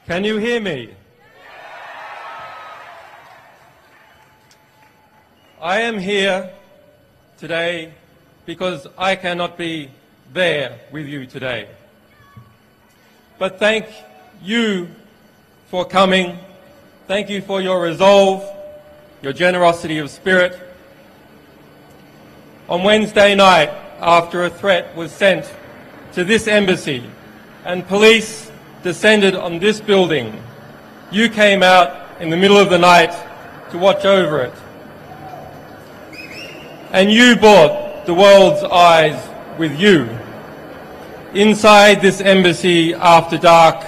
Can you hear me? I am here today because I cannot be there with you today. But thank you for coming. Thank you for your resolve, your generosity of spirit. On Wednesday night, after a threat was sent to this embassy and police descended on this building, you came out in the middle of the night to watch over it. And you brought the world's eyes with you. Inside this embassy after dark,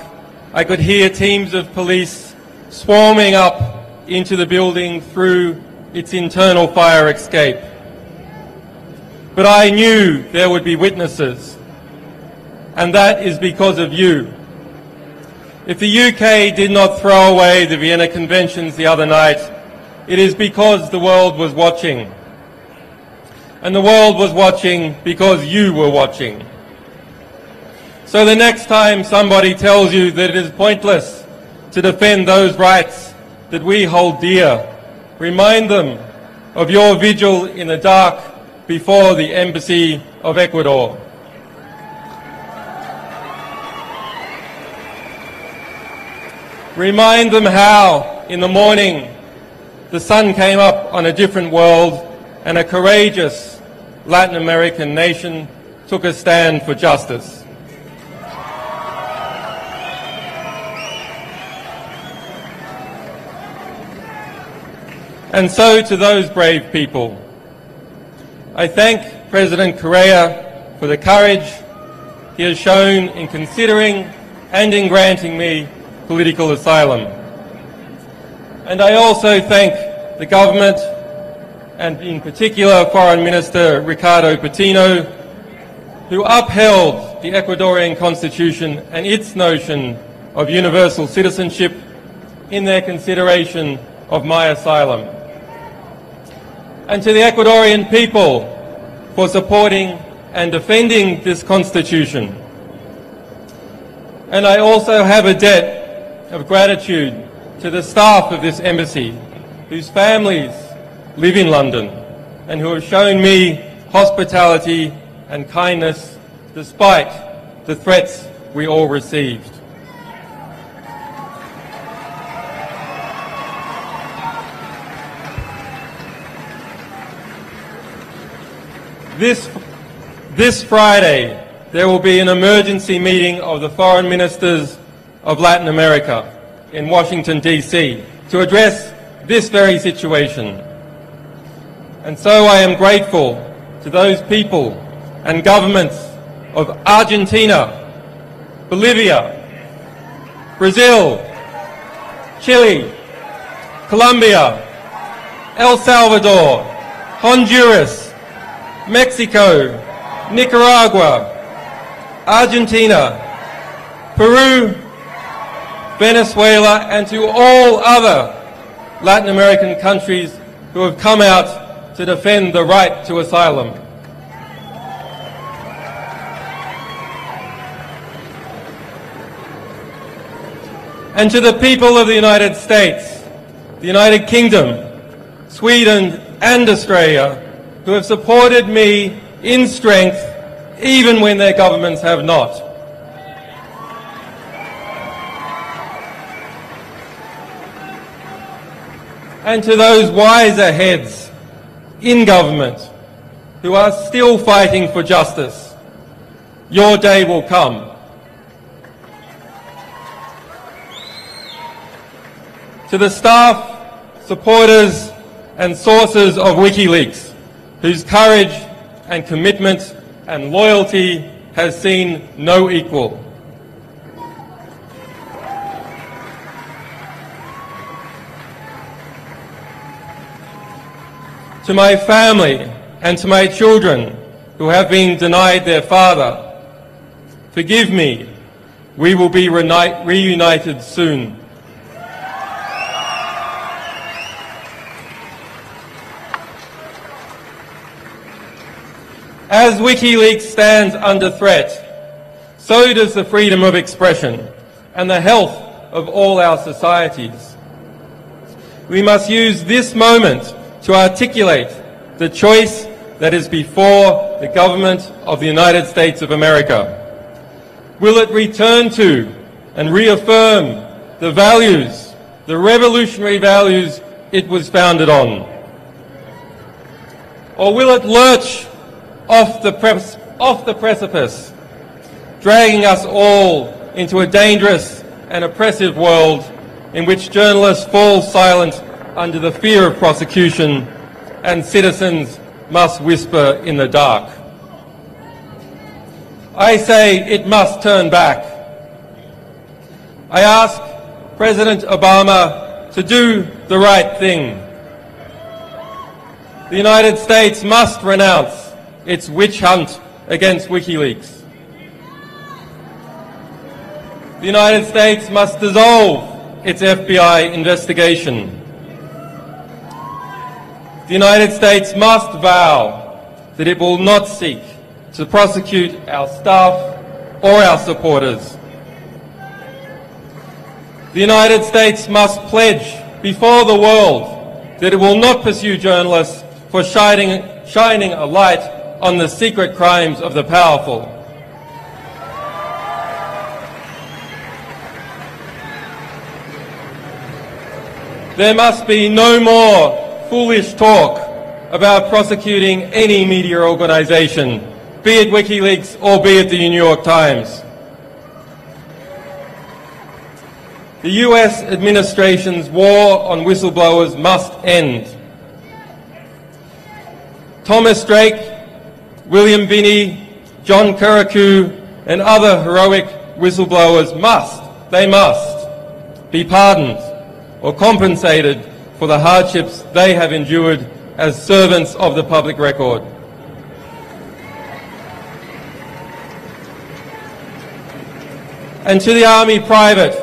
I could hear teams of police swarming up into the building through its internal fire escape. But I knew there would be witnesses, and that is because of you. If the UK did not throw away the Vienna Conventions the other night, it is because the world was watching. And the world was watching because you were watching. So the next time somebody tells you that it is pointless to defend those rights that we hold dear, remind them of your vigil in the dark before the Embassy of Ecuador. Remind them how, in the morning, the sun came up on a different world and a courageous Latin American nation took a stand for justice. And so to those brave people, I thank President Correa for the courage he has shown in considering and in granting me political asylum. And I also thank the government, and in particular Foreign Minister Ricardo Patino, who upheld the Ecuadorian Constitution and its notion of universal citizenship in their consideration of my asylum. And to the Ecuadorian people for supporting and defending this Constitution. And I also have a debt of gratitude to the staff of this embassy, whose families live in London and who have shown me hospitality and kindness despite the threats we all received. This Friday, there will be an emergency meeting of the foreign ministers of Latin America in Washington, D.C. to address this very situation. And so I am grateful to those people and governments of Argentina, Bolivia, Brazil, Chile, Colombia, El Salvador, Honduras, Mexico, Nicaragua, Argentina, Peru, Venezuela, and to all other Latin American countries who have come out to defend the right to asylum. And to the people of the United States, the United Kingdom, Sweden, and Australia, who have supported me in strength, even when their governments have not. And to those wiser heads in government who are still fighting for justice, your day will come. To the staff, supporters, and sources of WikiLeaks, whose courage and commitment and loyalty has seen no equal. To my family and to my children who have been denied their father, forgive me, we will be reunited soon. As WikiLeaks stands under threat, so does the freedom of expression and the health of all our societies. We must use this moment to articulate the choice that is before the government of the United States of America. Will it return to and reaffirm the values, the revolutionary values it was founded on? Or will it lurch off the precipice, dragging us all into a dangerous and oppressive world in which journalists fall silent under the fear of prosecution and citizens must whisper in the dark? I say it must turn back. I ask President Obama to do the right thing. The United States must renounce its witch hunt against WikiLeaks. The United States must dissolve its FBI investigation. The United States must vow that it will not seek to prosecute our staff or our supporters. The United States must pledge before the world that it will not pursue journalists for shining a light on the secret crimes of the powerful. There must be no more foolish talk about prosecuting any media organisation, be it WikiLeaks or be it the New York Times. The US administration's war on whistleblowers must end. Thomas Drake, William Binney, John Kirikou and other heroic whistleblowers must be pardoned or compensated for the hardships they have endured as servants of the public record. And to the Army private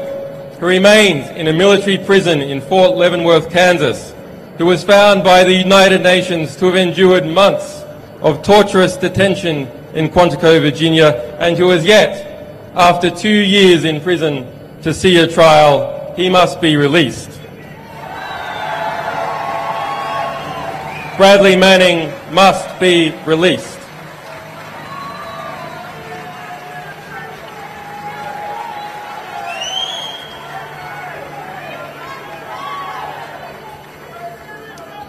who remains in a military prison in Fort Leavenworth, Kansas, who was found by the United Nations to have endured months of torturous detention in Quantico, Virginia, and who has yet, after 2 years in prison, to see a trial, he must be released. Bradley Manning must be released.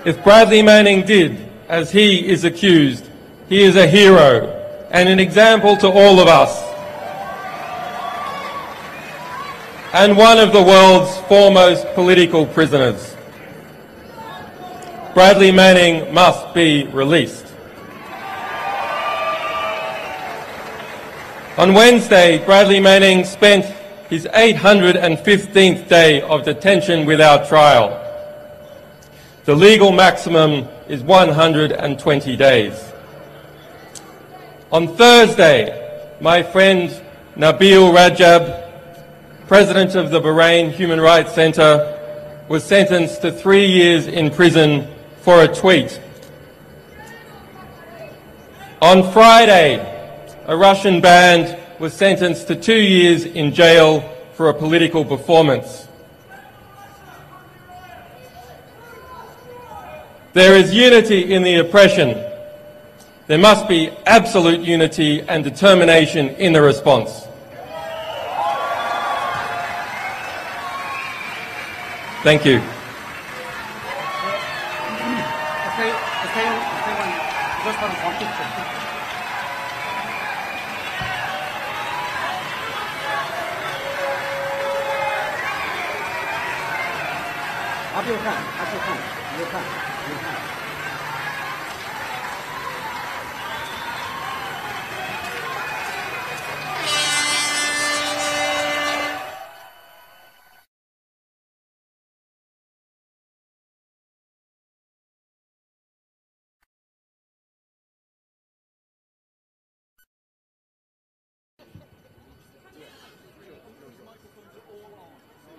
If Bradley Manning did as he is accused, he is a hero and an example to all of us, and one of the world's foremost political prisoners. Bradley Manning must be released. On Wednesday, Bradley Manning spent his 815th day of detention without trial. The legal maximum is 120 days. On Thursday, my friend Nabil Rajab, president of the Bahrain Human Rights Centre, was sentenced to 3 years in prison for a tweet. On Friday, a Russian band was sentenced to 2 years in jail for a political performance. There is unity in the oppression. There must be absolute unity and determination in the response. Thank you.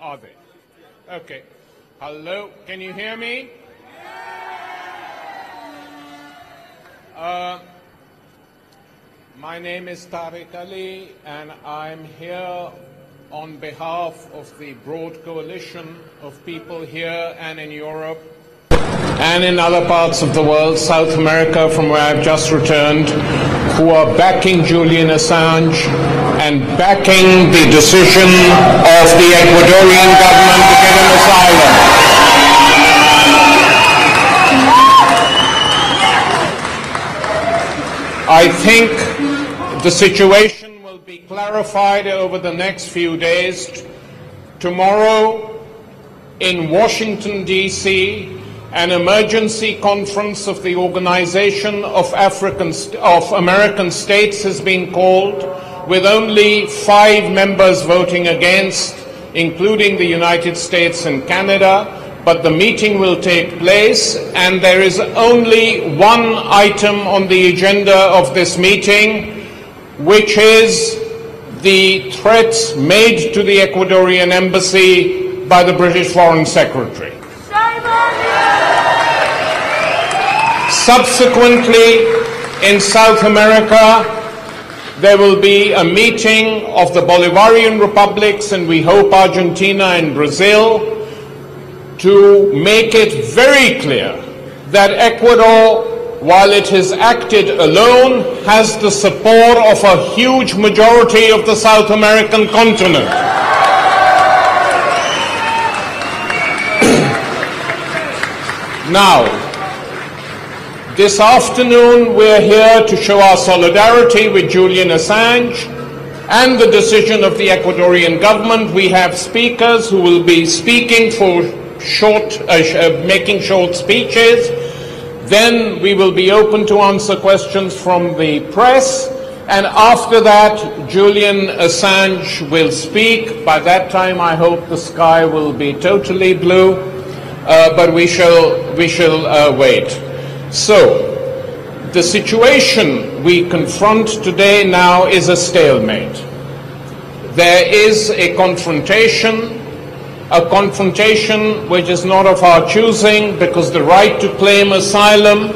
Are they? Okay. Hello, can you hear me? My name is Tariq Ali, and I'm here on behalf of the broad coalition of people here and in Europe and in other parts of the world, South America, from where I've just returned, who are backing Julian Assange and backing the decision of the Ecuadorian government to give him asylum. I think the situation will be clarified over the next few days. Tomorrow in Washington, D.C., an emergency conference of the Organization of American States has been called, with only 5 members voting against, including the United States and Canada. But the meeting will take place, and there is only one item on the agenda of this meeting, which is the threats made to the Ecuadorian embassy by the British Foreign Secretary. Subsequently, in South America, there will be a meeting of the Bolivarian republics, and we hope Argentina and Brazil, to make it very clear that Ecuador, while it has acted alone, has the support of a huge majority of the South American continent. Now, this afternoon we're here to show our solidarity with Julian Assange and the decision of the Ecuadorian government. We have speakers who will be speaking for making short speeches. Then we will be open to answer questions from the press, and after that Julian Assange will speak. By that time I hope the sky will be totally blue, but we shall wait. So the situation we confront today now is a stalemate. There is a confrontation which is not of our choosing, because the right to claim asylum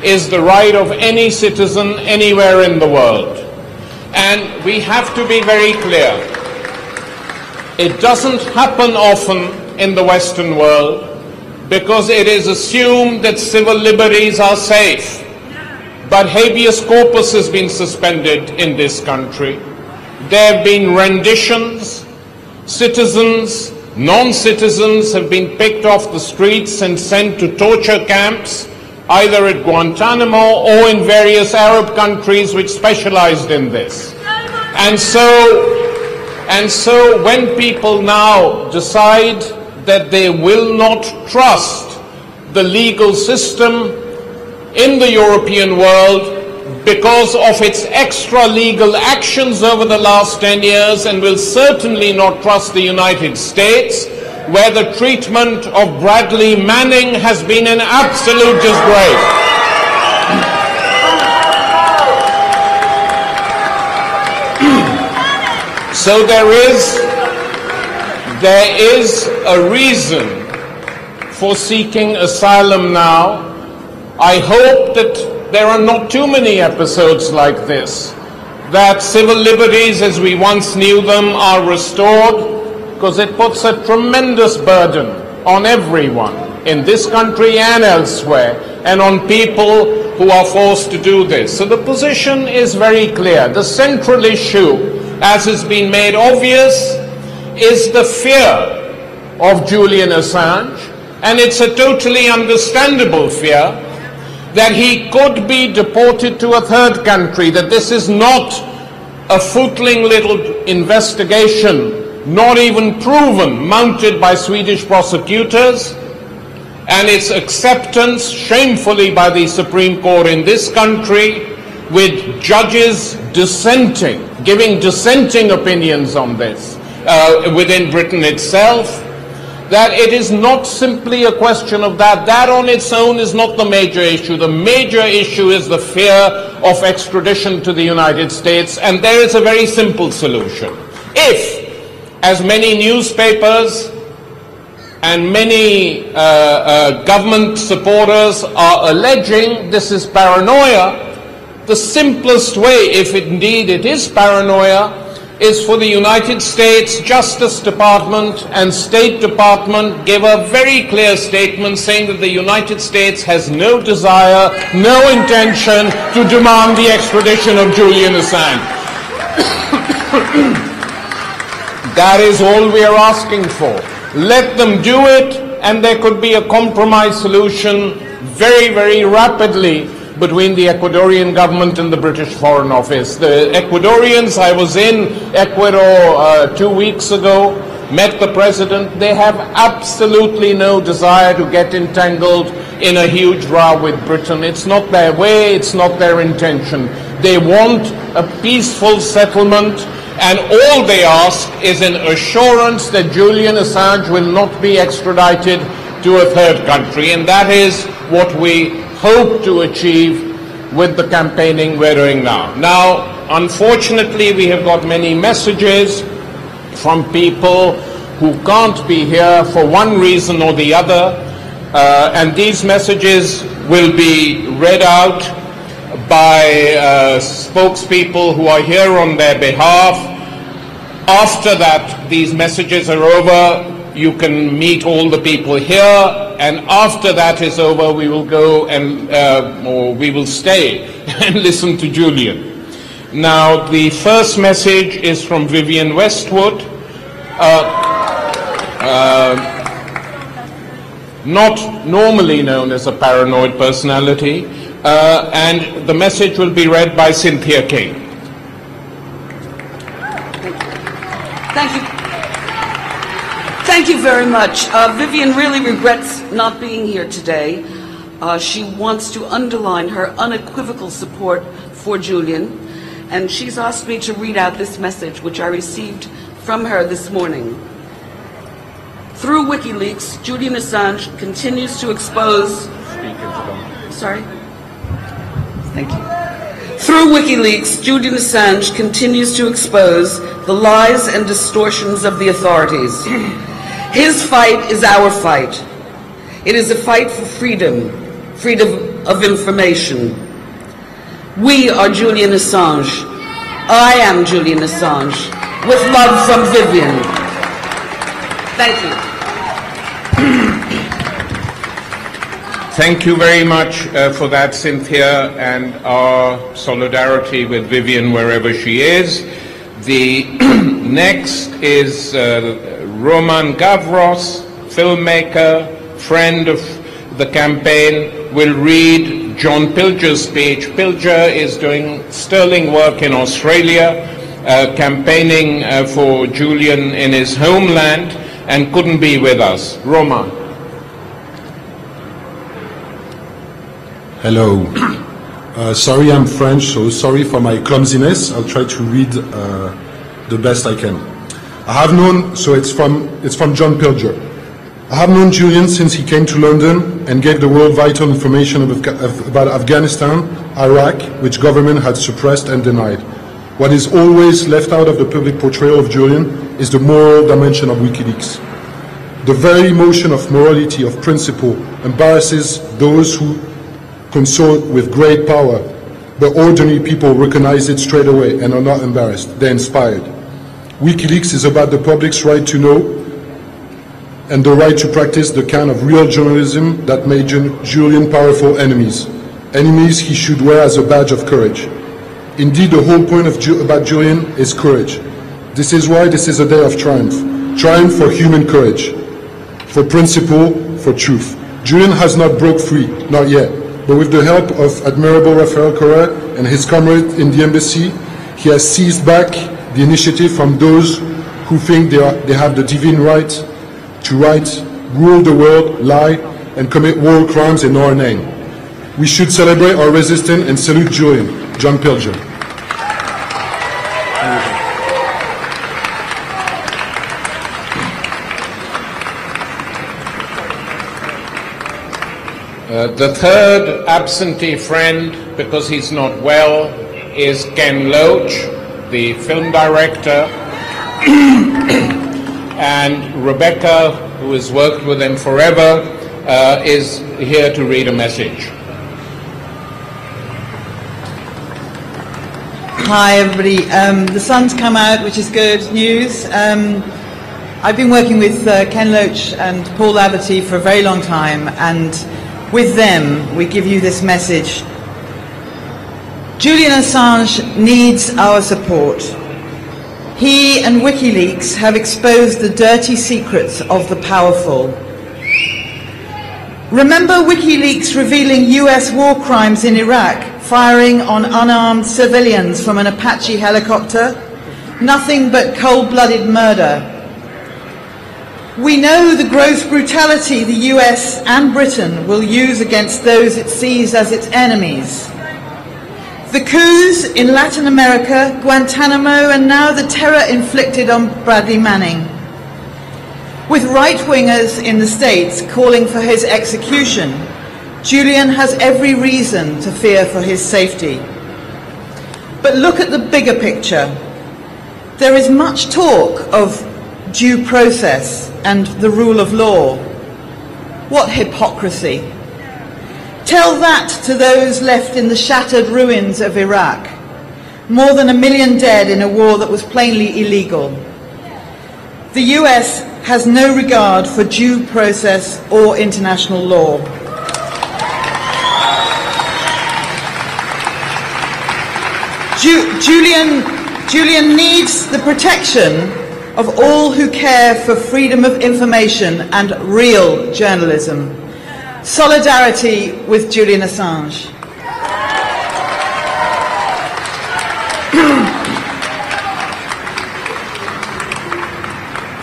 is the right of any citizen anywhere in the world. And we have to be very clear. It doesn't happen often in the Western world because it is assumed that civil liberties are safe. But habeas corpus has been suspended in this country. There have been renditions. Citizens, non-citizens have been picked off the streets and sent to torture camps, either at Guantanamo or in various Arab countries which specialized in this. And so when people now decide that they will not trust the legal system in the European world because of its extra-legal actions over the last 10 years, and will certainly not trust the United States, where the treatment of Bradley Manning has been an absolute disgrace. So there is a reason for seeking asylum now. I hope that there are not too many episodes like this, that civil liberties as we once knew them are restored, because it puts a tremendous burden on everyone in this country and elsewhere, and on people who are forced to do this. So the position is very clear. The central issue, as has been made obvious, is the fear of Julian Assange, and it's a totally understandable fear that he could be deported to a third country, that this is not a footling little investigation, not even proven, mounted by Swedish prosecutors, and its acceptance shamefully by the Supreme Court in this country, with judges dissenting, giving dissenting opinions on this within Britain itself. That it is not simply a question of that. That on its own is not the major issue. The major issue is the fear of extradition to the United States, and there is a very simple solution. If, as many newspapers and many government supporters are alleging, this is paranoia, the simplest way, if indeed it is paranoia, is for the United States Justice Department and State Department gave a very clear statement saying that the United States has no desire, no intention to demand the extradition of Julian Assange. That is all we are asking for. Let them do it, and there could be a compromise solution very, very rapidly between the Ecuadorian government and the British Foreign Office. The Ecuadorians, I was in Ecuador 2 weeks ago, met the president. They have absolutely no desire to get entangled in a huge row with Britain. It's not their way, it's not their intention. They want a peaceful settlement, and all they ask is an assurance that Julian Assange will not be extradited to a third country, and that is what we hope to achieve with the campaigning we're doing now. Now, unfortunately, we have got many messages from people who can't be here for one reason or the other, and these messages will be read out by spokespeople who are here on their behalf. After that, these messages are over, you can meet all the people here, and after that is over, we will go and, or we will stay and listen to Julian. Now, the first message is from Vivienne Westwood, not normally known as a paranoid personality, and the message will be read by Cynthia King. Thank you. Thank you very much. Vivian really regrets not being here today. She wants to underline her unequivocal support for Julian, and she's asked me to read out this message, which I received from her this morning. Through WikiLeaks, Julian Assange continues to expose... Sorry? Thank you. Through WikiLeaks, Julian Assange continues to expose the lies and distortions of the authorities. His fight is our fight. It is a fight for freedom, freedom of information. We are Julian Assange. I am Julian Assange. With love from Vivian. Thank you. Thank you very much for that, Cynthia, and our solidarity with Vivian wherever she is. The next is Roman Gavros, filmmaker, friend of the campaign, will read John Pilger's speech. Pilger is doing sterling work in Australia, campaigning for Julian in his homeland, and couldn't be with us. Roman. Hello. Sorry, I'm French, so sorry for my clumsiness. I'll try to read the best I can. I have known, so it's from John Pilger. I have known Julian since he came to London and gave the world vital information about Afghanistan, Iraq, which government had suppressed and denied. What is always left out of the public portrayal of Julian is the moral dimension of WikiLeaks. The very notion of morality, of principle, embarrasses those who consort with great power, but ordinary people recognize it straight away and are not embarrassed. They're inspired. WikiLeaks is about the public's right to know and the right to practice the kind of real journalism that made Julian powerful enemies. Enemies he should wear as a badge of courage. Indeed, the whole point about Julian is courage. This is why this is a day of triumph. Triumph for human courage, for principle, for truth. Julian has not broke free, not yet. But with the help of Admiral Rafael Correa and his comrades in the embassy, he has seized back the initiative from those who think they have the divine right to rule the world, lie, and commit war crimes in our name. We should celebrate our resistance and salute Julian. John Pilger. The third absentee friend, because he's not well, is Ken Loach, the film director, and Rebecca, who has worked with him forever, is here to read a message. Hi, everybody. The sun's come out, which is good news. I've been working with Ken Loach and Paul Laverty for a very long time, and with them, we give you this message. Julian Assange needs our support. He and WikiLeaks have exposed the dirty secrets of the powerful. Remember WikiLeaks revealing US war crimes in Iraq, firing on unarmed civilians from an Apache helicopter? Nothing but cold-blooded murder. We know the gross brutality the US and Britain will use against those it sees as its enemies. The coups in Latin America, Guantanamo, and now the terror inflicted on Bradley Manning. With right-wingers in the States calling for his execution, Julian has every reason to fear for his safety. But look at the bigger picture. There is much talk of due process and the rule of law. What hypocrisy! Tell that to those left in the shattered ruins of Iraq. More than 1 million dead in a war that was plainly illegal. The US has no regard for due process or international law. Julian needs the protection of all who care for freedom of information and real journalism. Solidarity with Julian Assange.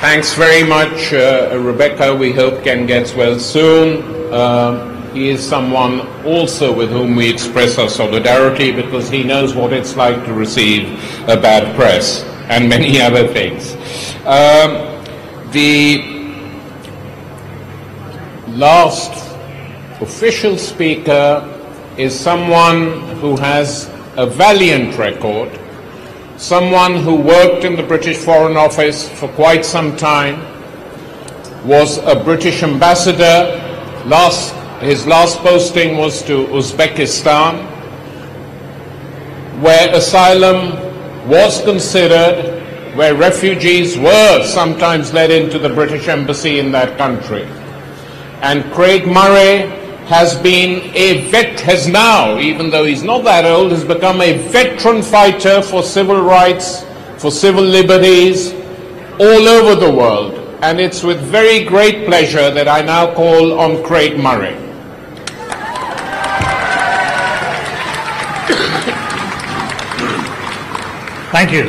Thanks very much, Rebecca. We hope Ken gets well soon. He is someone also with whom we express our solidarity because he knows what it's like to receive a bad press and many other things. The last official speaker is someone who has a valiant record, someone who worked in the British Foreign Office for quite some time, was a British ambassador. His last posting was to Uzbekistan, where asylum was considered, where refugees were sometimes led into the British embassy in that country. And Craig Murray has now, even though he's not that old, has become a veteran fighter for civil rights, for civil liberties all over the world. And it's with very great pleasure that I now call on Craig Murray. Thank you.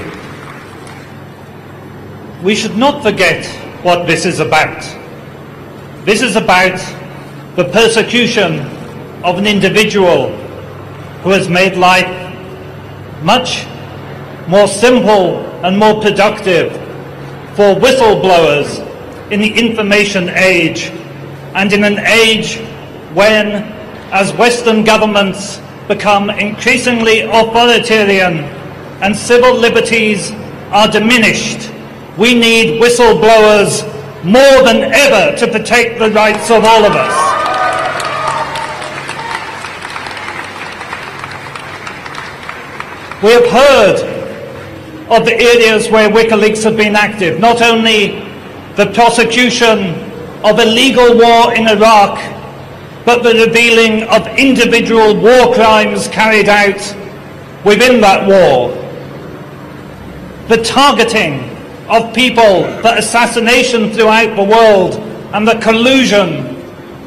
We should not forget what this is about. This is about the persecution of an individual who has made life much more simple and more productive for whistleblowers in the information age, and in an age when, as Western governments become increasingly authoritarian and civil liberties are diminished, we need whistleblowers more than ever to protect the rights of all of us. We have heard of the areas where WikiLeaks have been active, not only the prosecution of illegal war in Iraq, but the revealing of individual war crimes carried out within that war. The targeting of people for assassination throughout the world, and the collusion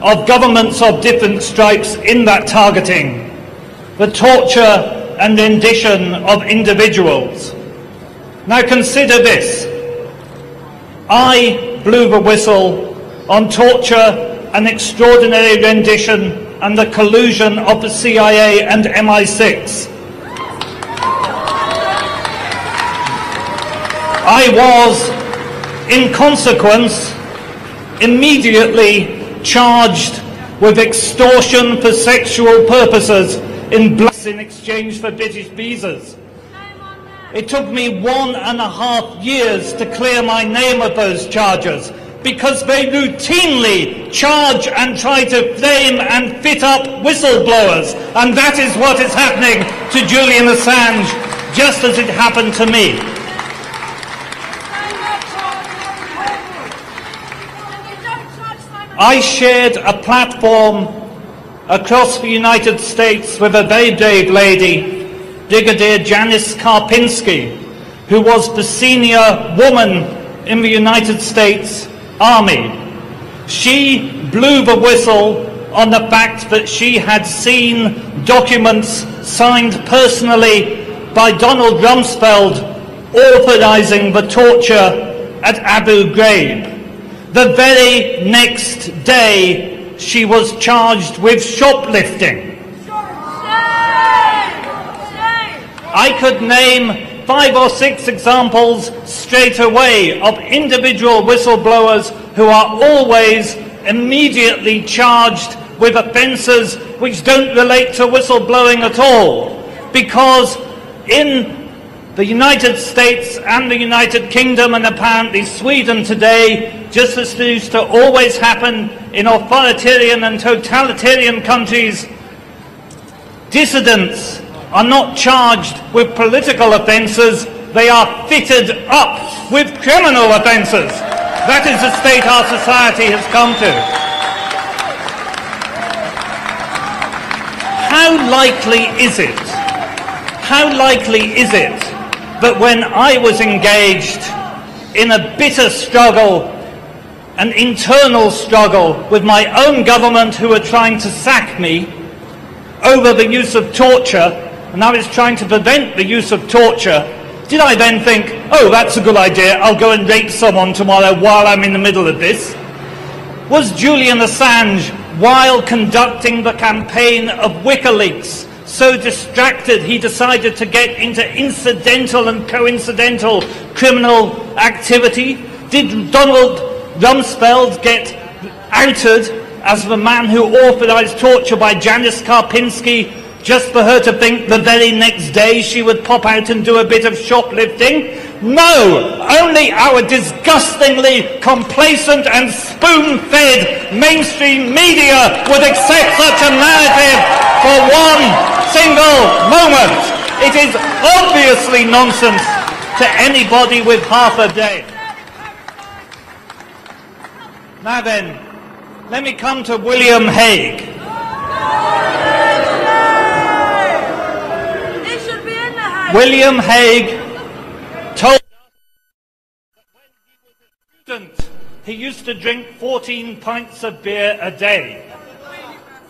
of governments of different stripes in that targeting. The torture and rendition of individuals. Now consider this. I blew the whistle on torture and extraordinary rendition and the collusion of the CIA and MI6. I was, in consequence, immediately charged with extortion for sexual purposes in exchange for British visas. It took me 1.5 years to clear my name of those charges, because they routinely charge and try to frame and fit up whistleblowers, and that is what is happening to Julian Assange just as it happened to me. I shared a platform across the United States with a very brave lady, Brigadier Janice Karpinski, who was the senior woman in the United States Army. She blew the whistle on the fact that she had seen documents signed personally by Donald Rumsfeld authorizing the torture at Abu Ghraib. The very next day, she was charged with shoplifting. I could name 5 or 6 examples straight away of individual whistleblowers who are always immediately charged with offences which don't relate to whistleblowing at all, because in the United States and the United Kingdom and apparently Sweden today, just as used to always happen in authoritarian and totalitarian countries, dissidents are not charged with political offences, they are fitted up with criminal offences. That is the state our society has come to. How likely is it that when I was engaged in a bitter struggle, an internal struggle with my own government who were trying to sack me over the use of torture, and I was trying to prevent the use of torture, did I then think, oh, that's a good idea, I'll go and rape someone tomorrow while I'm in the middle of this? Was Julian Assange, while conducting the campaign of WikiLeaks, so distracted he decided to get into incidental and coincidental criminal activity? Did Donald Rumsfeld get outed as the man who authorized torture by Janice Karpinski just for her to think the very next day she would pop out and do a bit of shoplifting? No! Only our disgustingly complacent and spoon-fed mainstream media would accept such a narrative for one single moment. It is obviously nonsense to anybody with half a day. Now then, let me come to William Hague. William Hague told us that when he was a student, he used to drink 14 pints of beer a day.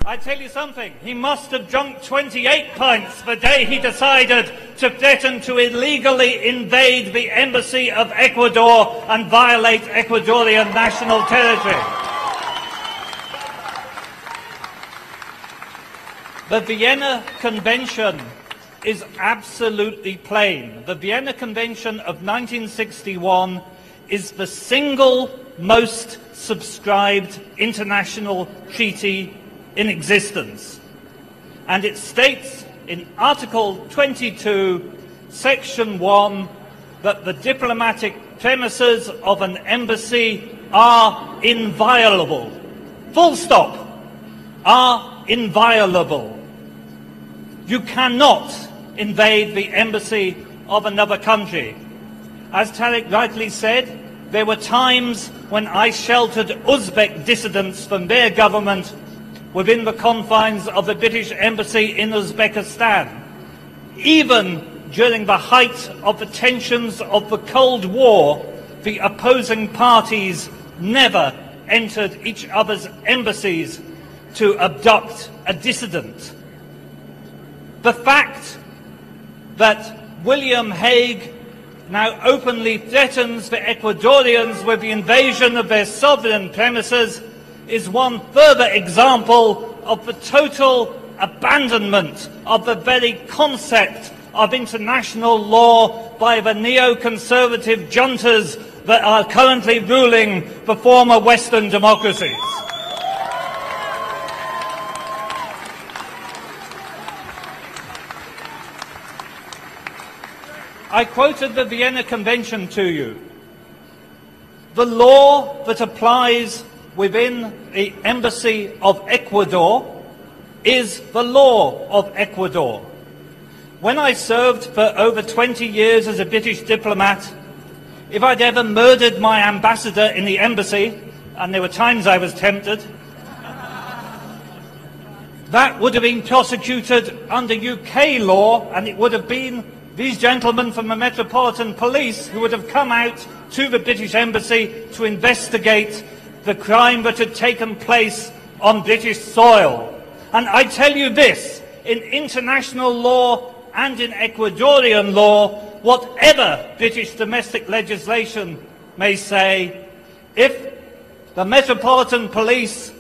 I tell you something, he must have drunk 28 pints the day he decided to threaten to illegally invade the embassy of Ecuador and violate Ecuadorian national territory. The Vienna Convention is absolutely plain. The Vienna Convention of 1961 is the single most subscribed international treaty in existence. And it states in Article 22, Section 1, that the diplomatic premises of an embassy are inviolable. Full stop. Are inviolable. You cannot invade the embassy of another country. As Tarek rightly said, there were times when I sheltered Uzbek dissidents from their government within the confines of the British Embassy in Uzbekistan. Even during the height of the tensions of the Cold War, the opposing parties never entered each other's embassies to abduct a dissident. The fact that William Hague now openly threatens the Ecuadorians with the invasion of their sovereign premises is one further example of the total abandonment of the very concept of international law by the neoconservative juntas that are currently ruling the former Western democracies. I quoted the Vienna Convention to you. The law that applies within the Embassy of Ecuador is the law of Ecuador. when I served for over 20 years as a British diplomat, if I'd ever murdered my ambassador in the embassy, and there were times I was tempted, that would have been prosecuted under UK law, and it would have been these gentlemen from the Metropolitan Police who would have come out to the British Embassy to investigate the crime that had taken place on British soil. And I tell you this, in international law and in Ecuadorian law, whatever British domestic legislation may say, if the Metropolitan Police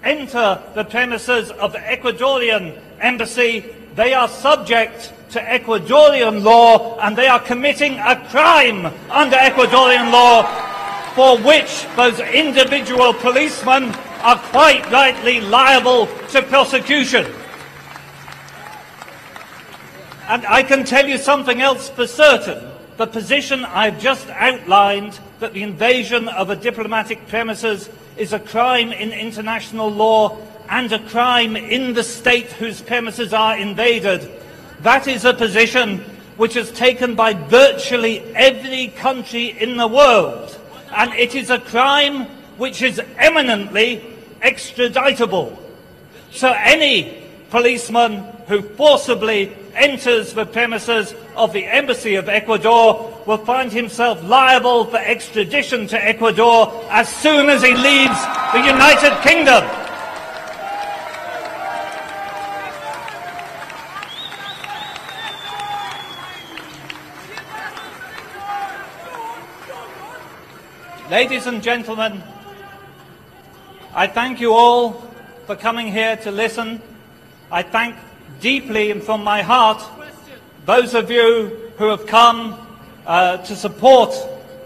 enter the premises of the Ecuadorian embassy, they are subject to Ecuadorian law, and they are committing a crime under Ecuadorian law for which those individual policemen are quite rightly liable to prosecution. And I can tell you something else for certain. The position I've just outlined, that the invasion of a diplomatic premises is a crime in international law and a crime in the state whose premises are invaded, that is a position which is taken by virtually every country in the world. And it is a crime which is eminently extraditable. So any policeman who forcibly enters the premises of the Embassy of Ecuador will find himself liable for extradition to Ecuador as soon as he leaves the United Kingdom. Ladies and gentlemen, I thank you all for coming here to listen. I thank deeply and from my heart those of you who have come to support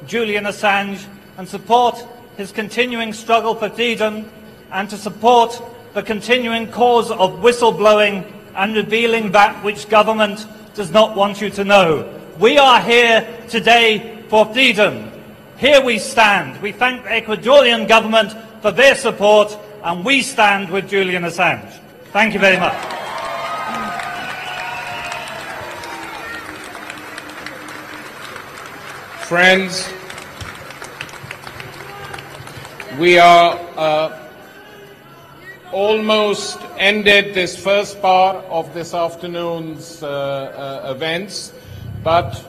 Julian Assange and support his continuing struggle for freedom and to support the continuing cause of whistleblowing and revealing that which government does not want you to know. We are here today for freedom. Here we stand. We thank the Ecuadorian government for their support, and we stand with Julian Assange. Thank you very much. Friends, we are almost ended this first part of this afternoon's events, but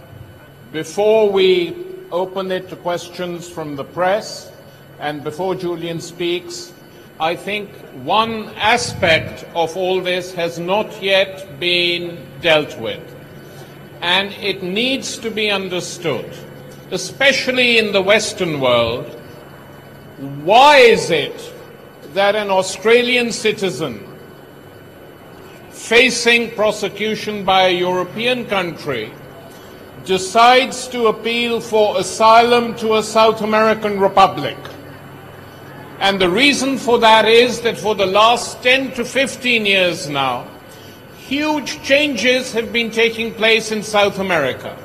before we open it to questions from the press and before Julian speaks, I think one aspect of all this has not yet been dealt with, and it needs to be understood, especially in the Western world. Why is it that an Australian citizen facing prosecution by a European country decides to appeal for asylum to a South American republic? And the reason for that is that for the last 10 to 15 years now, huge changes have been taking place in South America.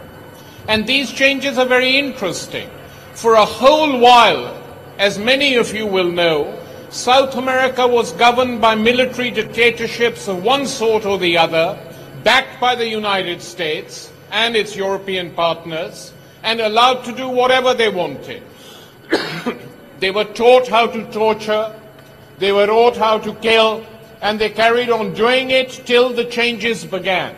And these changes are very interesting. For a whole while, as many of you will know, South America was governed by military dictatorships of one sort or the other, backed by the United States and its European partners, and allowed to do whatever they wanted. They were taught how to torture, they were taught how to kill, and they carried on doing it till the changes began.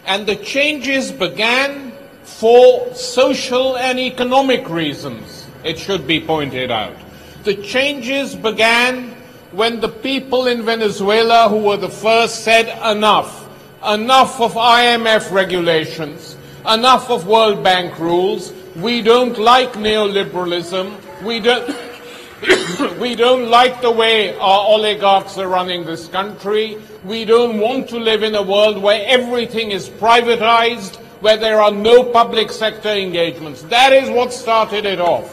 And the changes began for social and economic reasons, it should be pointed out. The changes began when the people in Venezuela, who were the first, said enough. Enough of IMF regulations, enough of World Bank rules. We don't like neoliberalism. We don't like the way our oligarchs are running this country. We don't want to live in a world where everything is privatized, where there are no public sector engagements. That is what started it off.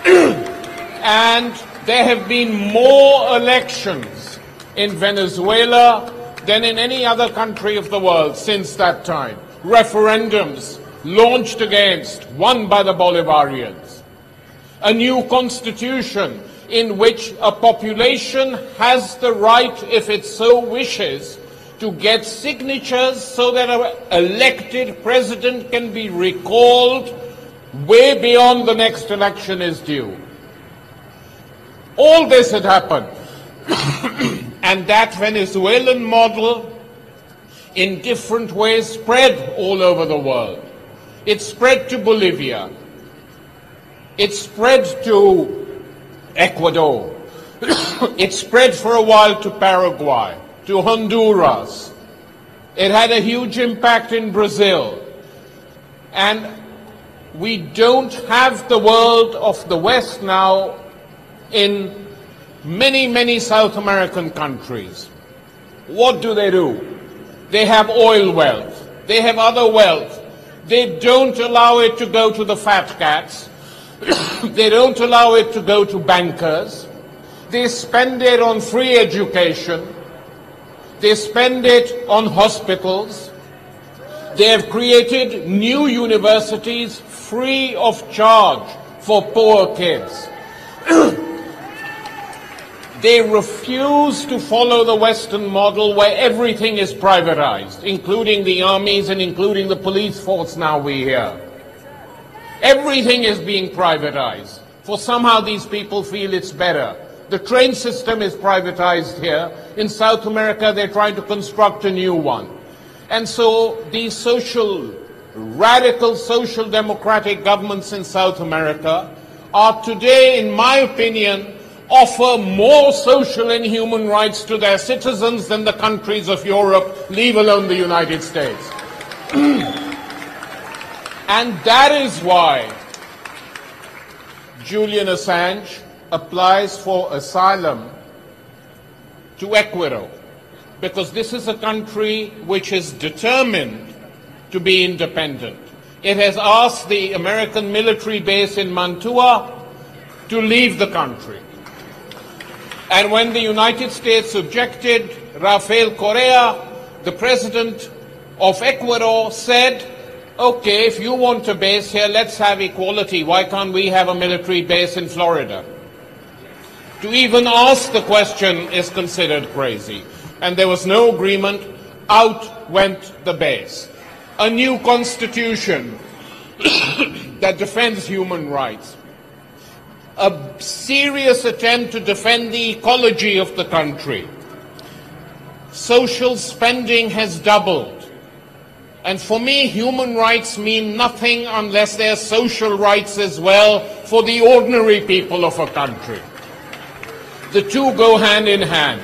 And there have been more elections in Venezuela than in any other country of the world since that time. Referendums launched against, won by the Bolivarians. A new constitution in which a population has the right, if it so wishes, to get signatures so that an elected president can be recalled way beyond the next election is due. All this had happened. And that Venezuelan model in different ways spread all over the world. It spread to Bolivia. It spread to Ecuador. It spread for a while to Paraguay, to Honduras. It had a huge impact in Brazil. And we don't have the world of the West now in many, many South American countries. What do? They have oil wealth. They have other wealth. They don't allow it to go to the fat cats. They don't allow it to go to bankers. They spend it on free education. They spend it on hospitals. They have created new universities free of charge for poor kids. They refuse to follow the Western model where everything is privatized, including the armies and including the police force now we hear. Everything is being privatized, for somehow these people feel it's better. The train system is privatized here. In South America, they're trying to construct a new one. And so these radical social democratic governments in South America are today, in my opinion, offer more social and human rights to their citizens than the countries of Europe, leave alone the United States. And that is why Julian Assange applies for asylum to Ecuador, because this is a country which is determined to be independent. It has asked the American military base in Mantua to leave the country. And when the United States objected, Rafael Correa, the president of Ecuador, said, okay, if you want a base here, let's have equality. Why can't we have a military base in Florida? To even ask the question is considered crazy. And there was no agreement. Out went the base. A new constitution that defends human rights. A serious attempt to defend the ecology of the country. Social spending has doubled. And for me, human rights mean nothing unless there are social rights as well for the ordinary people of a country. The two go hand in hand.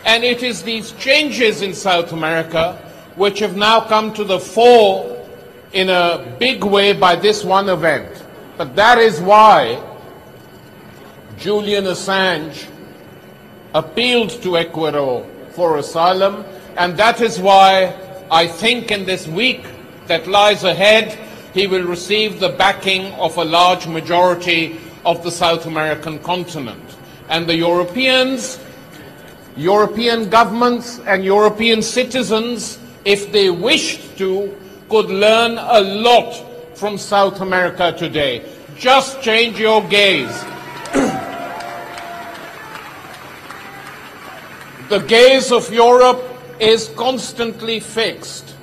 And it is these changes in South America which have now come to the fore in a big way by this one event. But that is why Julian Assange appealed to Ecuador for asylum, and that is why I think in this week that lies ahead, he will receive the backing of a large majority of the South American continent. And the Europeans, European governments and European citizens, if they wished to, could learn a lot from South America today. Just change your gaze. The gaze of Europe is constantly fixed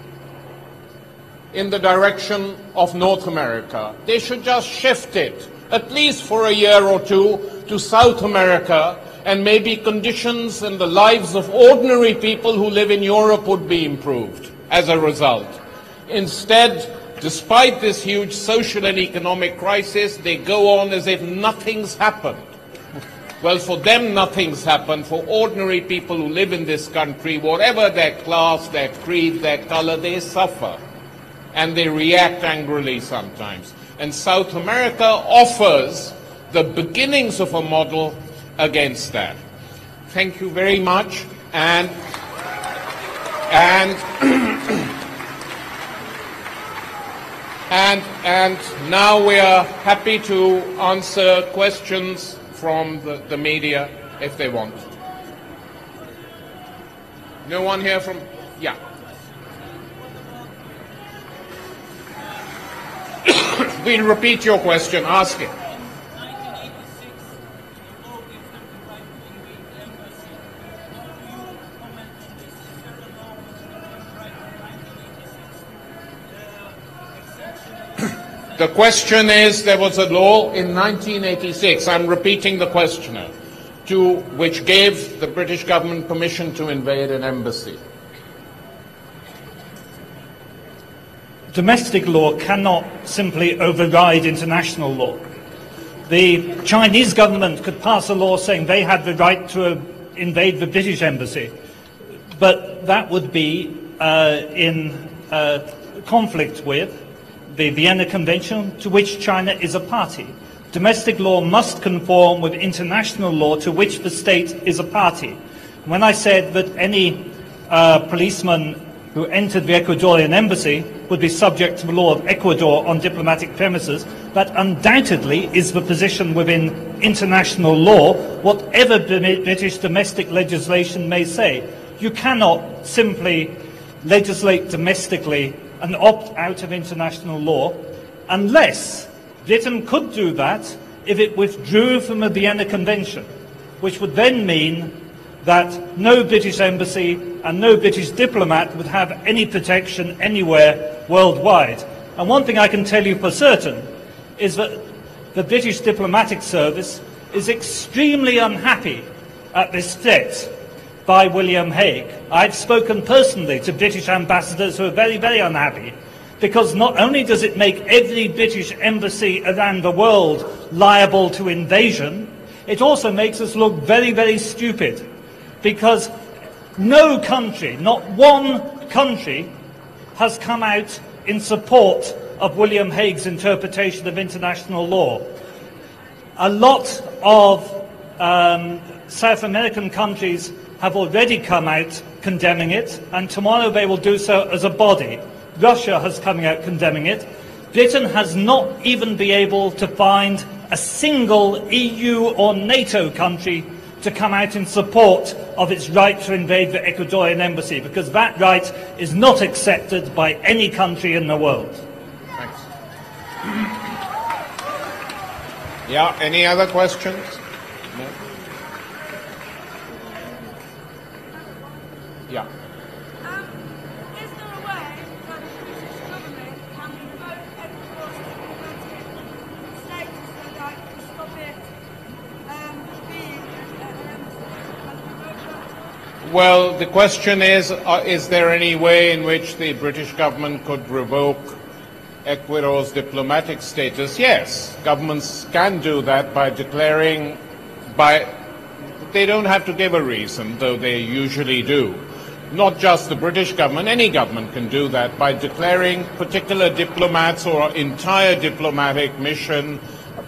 in the direction of North America. They should just shift it, at least for a year or two, to South America, and maybe conditions and the lives of ordinary people who live in Europe would be improved as a result. Instead, despite this huge social and economic crisis, they go on as if nothing's happened. Well, for them, nothing's happened. For ordinary people who live in this country, whatever their class, their creed, their color, they suffer. And they react angrily sometimes. And South America offers the beginnings of a model against that. Thank you very much. And now we are happy to answer questions from the media, if they want. No one here from... Yeah. We'll repeat your question. Ask it. The question is, there was a law in 1986, I'm repeating the questioner, which gave the British government permission to invade an embassy. Domestic law cannot simply override international law. The Chinese government could pass a law saying they had the right to invade the British embassy, but that would be in conflict with the Vienna Convention, to which China is a party. Domestic law must conform with international law to which the state is a party. When I said that any policeman who entered the Ecuadorian embassy would be subject to the law of Ecuador on diplomatic premises, that undoubtedly is the position within international law, whatever British domestic legislation may say. You cannot simply legislate domestically and opt out of international law, unless Britain could do that if it withdrew from the Vienna Convention, which would then mean that no British embassy and no British diplomat would have any protection anywhere worldwide. And one thing I can tell you for certain is that the British diplomatic service is extremely unhappy at this threat by William Hague. I've spoken personally to British ambassadors who are very, very unhappy, because not only does it make every British embassy around the world liable to invasion, it also makes us look very, very stupid, because no country, not one country, has come out in support of William Hague's interpretation of international law. A lot of South American countries have already come out condemning it, and tomorrow they will do so as a body. Russia has come out condemning it. Britain has not even been able to find a single EU or NATO country to come out in support of its right to invade the Ecuadorian embassy, because that right is not accepted by any country in the world. Thanks. Yeah, any other questions? No? Yeah. Is there a way that the British government can revoke Ecuador's diplomatic status so that it can stop it being an embassy? Well, the question is there any way in which the British government could revoke Ecuador's diplomatic status? Yes, governments can do that by declaring, they don't have to give a reason, though they usually do. Not just the British government, any government can do that by declaring particular diplomats or entire diplomatic mission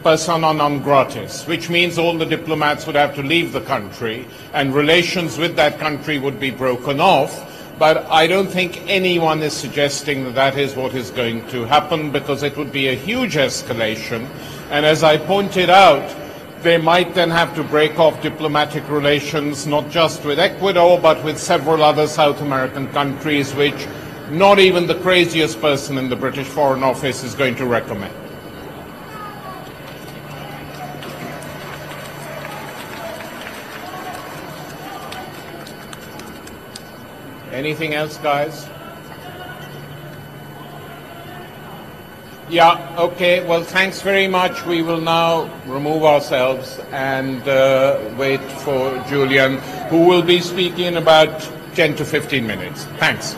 persona non gratis, which means all the diplomats would have to leave the country and relations with that country would be broken off. But I don't think anyone is suggesting that that is what is going to happen, because it would be a huge escalation. And as I pointed out, they might then have to break off diplomatic relations not just with Ecuador but with several other South American countries, which not even the craziest person in the British Foreign Office is going to recommend. Anything else, guys? Yeah, okay. Well, thanks very much. We will now remove ourselves and wait for Julian, who will be speaking in about 10 to 15 minutes. Thanks.